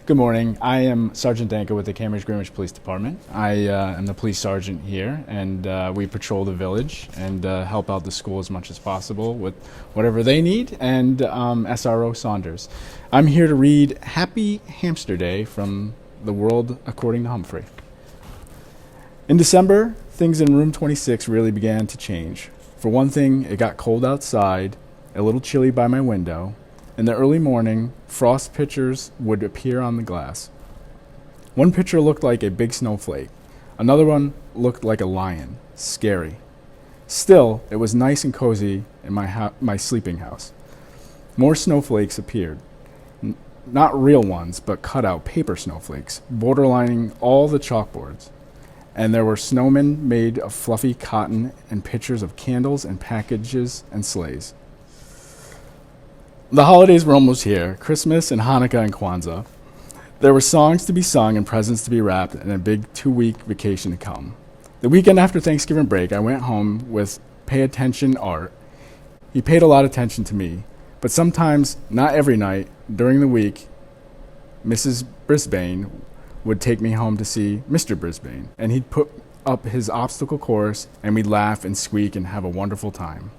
Good morning. I am Sergeant Danka with the Cambridge Greenwich Police Department. I am the police sergeant here, and we patrol the village and help out the school as much as possible with whatever they need, and SRO Saunders. I'm here to read Happy Hamster Day from The World According to Humphrey. In December, things in room 26 really began to change. For one thing, it got cold outside, a little chilly by my window. In the early morning, frost pictures would appear on the glass. One picture looked like a big snowflake. Another one looked like a lion. Scary. Still, it was nice and cozy in my sleeping house. More snowflakes appeared. Not real ones, but cut-out paper snowflakes, borderlining all the chalkboards. And there were snowmen made of fluffy cotton and pictures of candles and packages and sleighs. The holidays were almost here, Christmas and Hanukkah and Kwanzaa. There were songs to be sung and presents to be wrapped and a big 2-week vacation to come. The weekend after Thanksgiving break, I went home with Pay Attention Art. He paid a lot of attention to me, but sometimes, not every night, during the week, Mrs. Brisbane would take me home to see Mr. Brisbane, and he'd put up his obstacle course, and we'd laugh and squeak and have a wonderful time.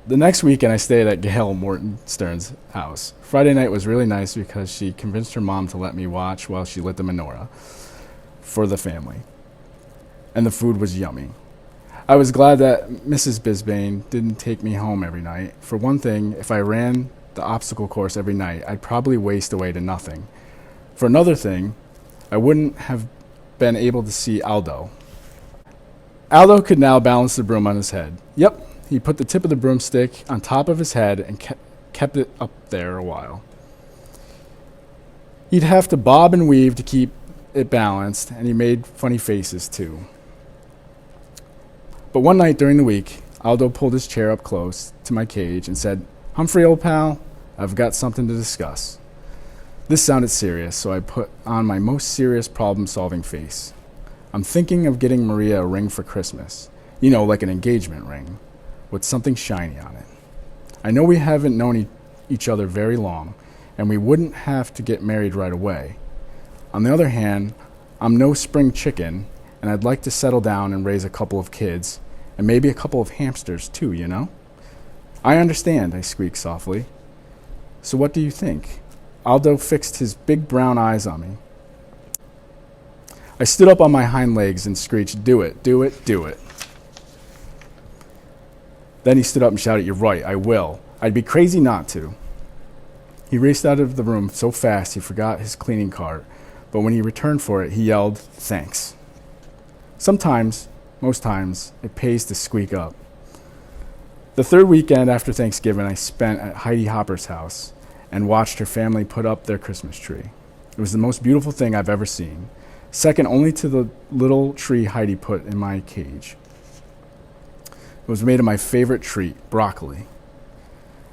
The next weekend, I stayed at Gail Mortonstern's house. Friday night was really nice because she convinced her mom to let me watch while she lit the menorah for the family. And the food was yummy. I was glad that Mrs. Brisbane didn't take me home every night. For one thing, if I ran the obstacle course every night, I'd probably waste away to nothing. For another thing, I wouldn't have been able to see Aldo. Aldo could now balance the broom on his head. Yep. He put the tip of the broomstick on top of his head and kept it up there a while. He'd have to bob and weave to keep it balanced, and he made funny faces too. But one night during the week, Aldo pulled his chair up close to my cage and said, "Humphrey, old pal, I've got something to discuss." This sounded serious, so I put on my most serious problem-solving face. I'm thinking of getting Maria a ring for Christmas. You know, like an engagement ring, with something shiny on it. I know we haven't known each other very long, and we wouldn't have to get married right away. On the other hand, I'm no spring chicken, and I'd like to settle down and raise a couple of kids, and maybe a couple of hamsters too, you know? "I understand," I squeaked softly. "So what do you think?" Aldo fixed his big brown eyes on me. I stood up on my hind legs and screeched, "Do it, do it, do it." Then he stood up and shouted, "You're right, I will. I'd be crazy not to." He raced out of the room so fast he forgot his cleaning cart, but when he returned for it, he yelled, "Thanks." Sometimes, most times, it pays to squeak up. The third weekend after Thanksgiving, I spent at Heidi Hopper's house and watched her family put up their Christmas tree. It was the most beautiful thing I've ever seen, second only to the little tree Heidi put in my cage. It was made of my favorite treat, broccoli.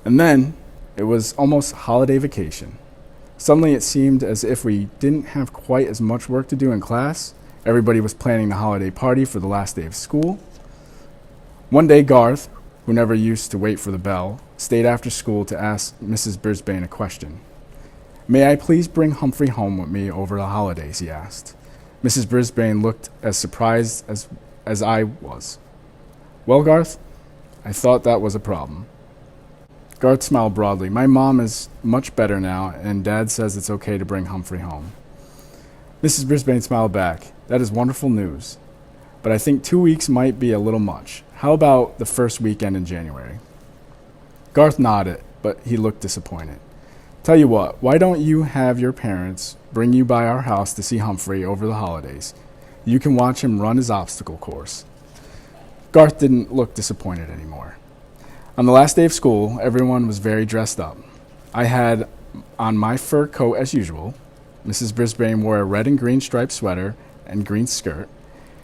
And then, it was almost holiday vacation. Suddenly it seemed as if we didn't have quite as much work to do in class. Everybody was planning the holiday party for the last day of school. One day, Garth, who never used to wait for the bell, stayed after school to ask Mrs. Brisbane a question. "May I please bring Humphrey home with me over the holidays?" he asked. Mrs. Brisbane looked as surprised as I was. "Well, Garth, I thought that was a problem." Garth smiled broadly. "My mom is much better now, and Dad says it's okay to bring Humphrey home." Mrs. Brisbane smiled back. "That is wonderful news, but I think 2 weeks might be a little much. How about the first weekend in January?" Garth nodded, but he looked disappointed. "Tell you what, why don't you have your parents bring you by our house to see Humphrey over the holidays? You can watch him run his obstacle course." Garth didn't look disappointed anymore. On the last day of school, everyone was very dressed up. I had on my fur coat as usual. Mrs. Brisbane wore a red and green striped sweater and green skirt.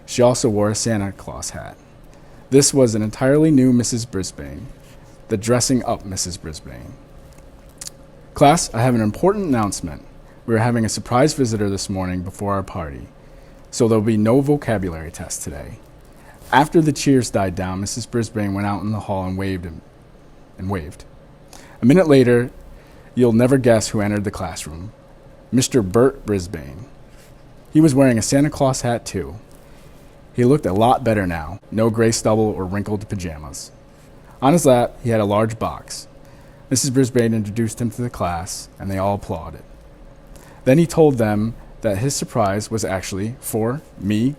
She also wore a Santa Claus hat. This was an entirely new Mrs. Brisbane, the dressing up Mrs. Brisbane. "Class, I have an important announcement. We are having a surprise visitor this morning before our party, so there'll be no vocabulary test today." After the cheers died down, Mrs. Brisbane went out in the hall and waved. A minute later, You'll never guess who entered the classroom. Mr. Bert Brisbane. He was wearing a Santa Claus hat too. He looked a lot better now, no gray stubble or wrinkled pajamas. On his lap, he had a large box. Mrs. Brisbane introduced him to the class, and they all applauded. Then he told them that his surprise was actually for me.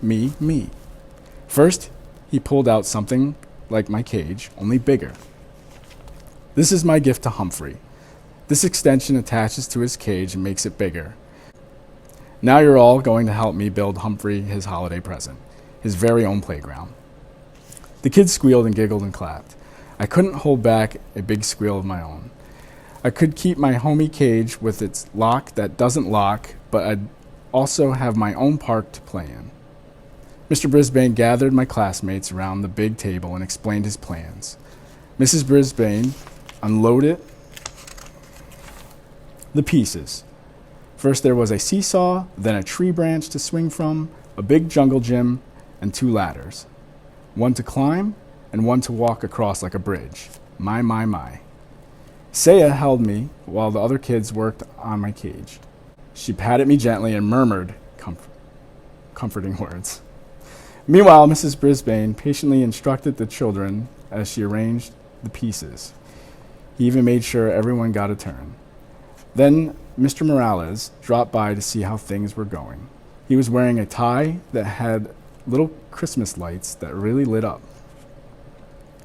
First, he pulled out something like my cage, only bigger. This is my gift to Humphrey. This extension attaches to his cage and makes it bigger. Now you're all going to help me build Humphrey his holiday present, his very own playground. The kids squealed and giggled and clapped. I couldn't hold back a big squeal of my own. I could keep my homey cage with its lock that doesn't lock, but I'd also have my own park to play in. Mr. Brisbane gathered my classmates around the big table and explained his plans. Mrs. Brisbane unloaded the pieces. First there was a seesaw, then a tree branch to swing from, a big jungle gym, and 2 ladders. One to climb, and one to walk across like a bridge. My. Saya held me while the other kids worked on my cage. She patted me gently and murmured comforting words. Meanwhile, Mrs. Brisbane patiently instructed the children as she arranged the pieces. He even made sure everyone got a turn. Then Mr. Morales dropped by to see how things were going. He was wearing a tie that had little Christmas lights that really lit up.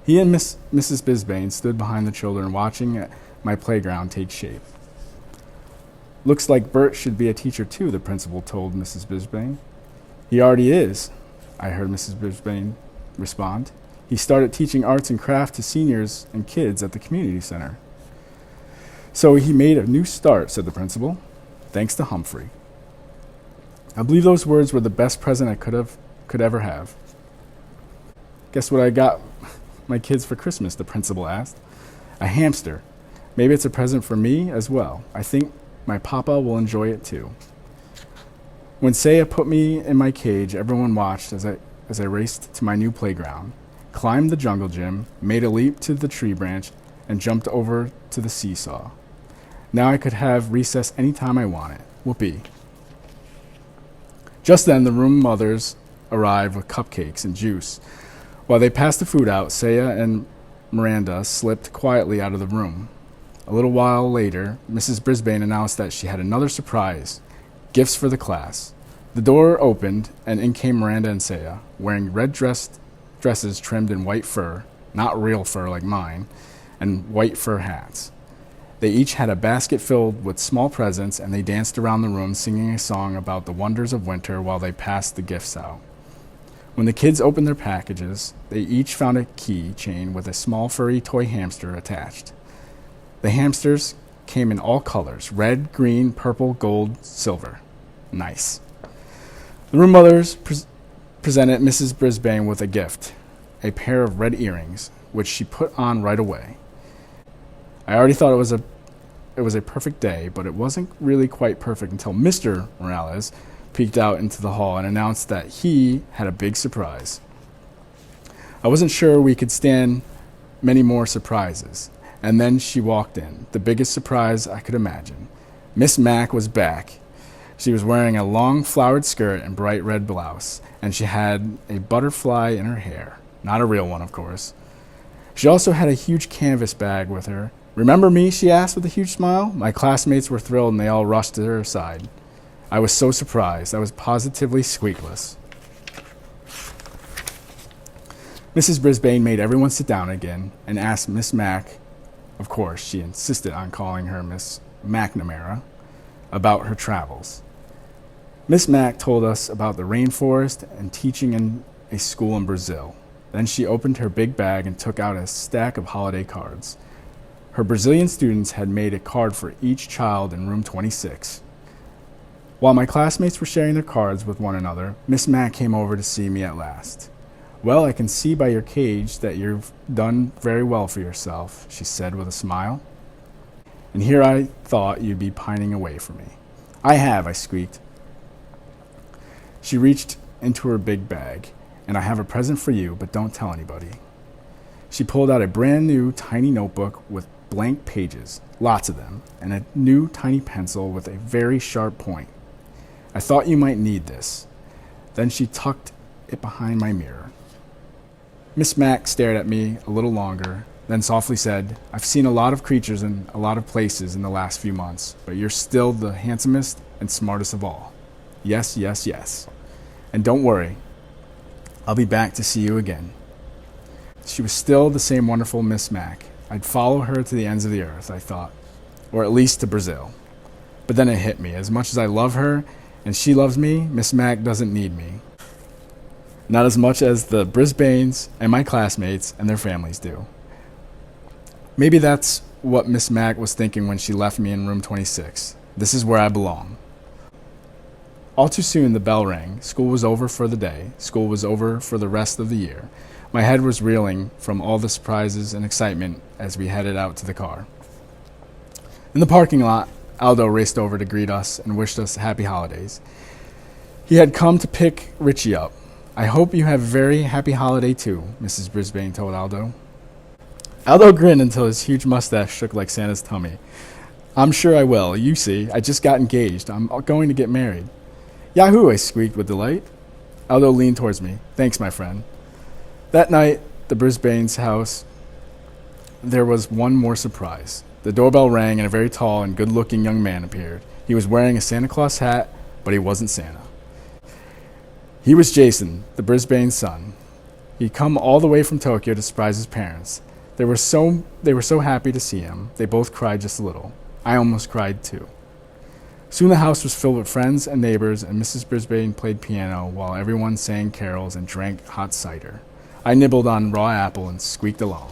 He and Mrs. Brisbane stood behind the children watching my playground take shape. Looks like Bert should be a teacher too, the principal told Mrs. Brisbane. He already is, I heard Mrs. Brisbane respond. He started teaching arts and crafts to seniors and kids at the community center. So he made a new start, said the principal, thanks to Humphrey. I believe those words were the best present I could ever have. Guess what I got my kids for Christmas, the principal asked. A hamster. Maybe it's a present for me as well. I think my papa will enjoy it too. When Saya put me in my cage, everyone watched as I raced to my new playground, climbed the jungle gym, made a leap to the tree branch, and jumped over to the seesaw. Now I could have recess anytime I wanted. Whoopee. Just then, the room mothers arrived with cupcakes and juice. While they passed the food out, Saya and Miranda slipped quietly out of the room. A little while later, Mrs. Brisbane announced that she had another surprise, gifts for the class. The door opened, and in came Miranda and Saya, wearing red dresses trimmed in white fur, not real fur like mine, and white fur hats. They each had a basket filled with small presents, and they danced around the room singing a song about the wonders of winter while they passed the gifts out. When the kids opened their packages, they each found a key chain with a small furry toy hamster attached. The hamsters came in all colors, red, green, purple, gold, silver. Nice. The room mothers presented Mrs. Brisbane with a gift, a pair of red earrings, which she put on right away. I already thought it was a perfect day, but it wasn't really quite perfect until Mr. Morales peeked out into the hall and announced that he had a big surprise. I wasn't sure we could stand many more surprises, and then she walked in, the biggest surprise I could imagine. Miss Mack was back. She was wearing a long flowered skirt and bright red blouse, and she had a butterfly in her hair. Not a real one, of course. She also had a huge canvas bag with her. Remember me, she asked with a huge smile. My classmates were thrilled and they all rushed to her side. I was so surprised. I was positively squeakless. Mrs. Brisbane made everyone sit down again and asked Miss Mack, of course, she insisted on calling her Miss McNamara, about her travels. Miss Mack told us about the rainforest and teaching in a school in Brazil. Then she opened her big bag and took out a stack of holiday cards. Her Brazilian students had made a card for each child in room 26. While my classmates were sharing their cards with one another, Miss Mack came over to see me at last. Well, I can see by your cage that you've done very well for yourself, she said with a smile. And here I thought you'd be pining away for me. I have, I squeaked. She reached into her big bag. And I have a present for you, but don't tell anybody. She pulled out a brand new tiny notebook with blank pages, lots of them, and a new tiny pencil with a very sharp point. I thought you might need this. Then she tucked it behind my mirror. Miss Mack stared at me a little longer, then softly said, I've seen a lot of creatures in a lot of places in the last few months, but you're still the handsomest and smartest of all. Yes, yes, yes. And don't worry, I'll be back to see you again. She was still the same wonderful Miss Mack. I'd follow her to the ends of the earth, I thought, or at least to Brazil. But then it hit me. As much as I love her and she loves me, Miss Mack doesn't need me. Not as much as the Brisbanes and my classmates and their families do. Maybe that's what Miss Mack was thinking when she left me in room 26. This is where I belong. All too soon the bell rang. School was over for the day. School was over for the rest of the year. My head was reeling from all the surprises and excitement as we headed out to the car. In the parking lot, Aldo raced over to greet us and wished us happy holidays. He had come to pick Richie up. I hope you have a very happy holiday too, Mrs. Brisbane told Aldo. Aldo grinned until his huge mustache shook like Santa's tummy. I'm sure I will. You see, I just got engaged. I'm going to get married. Yahoo, I squeaked with delight. Aldo leaned towards me. Thanks, my friend. That night, the Brisbane's house, there was one more surprise. The doorbell rang and a very tall and good-looking young man appeared. He was wearing a Santa Claus hat, but he wasn't Santa. He was Jason, the Brisbane's son. He'd come all the way from Tokyo to surprise his parents. They were so happy to see him. They both cried just a little. I almost cried too. Soon the house was filled with friends and neighbors, and Mrs. Brisbane played piano while everyone sang carols and drank hot cider. I nibbled on raw apple and squeaked along.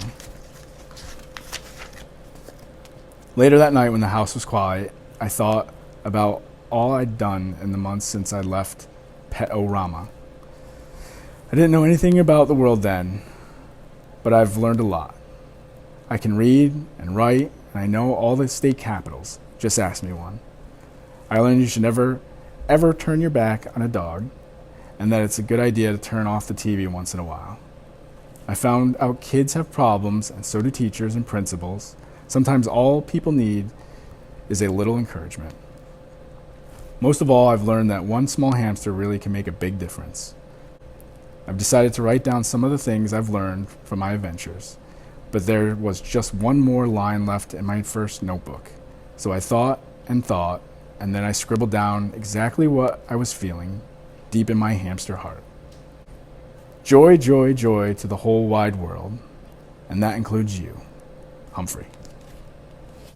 Later that night, when the house was quiet, I thought about all I'd done in the months since I left Pet-O-Rama. I didn't know anything about the world then, but I've learned a lot. I can read and write, and I know all the state capitals. Just ask me one. I learned you should never, ever turn your back on a dog, and that it's a good idea to turn off the TV once in a while. I found out kids have problems, and so do teachers and principals. Sometimes all people need is a little encouragement. Most of all, I've learned that one small hamster really can make a big difference. I've decided to write down some of the things I've learned from my adventures, but there was just one more line left in my first notebook. So I thought, and then I scribbled down exactly what I was feeling deep in my hamster heart. Joy, joy, joy to the whole wide world, and that includes you, Humphrey.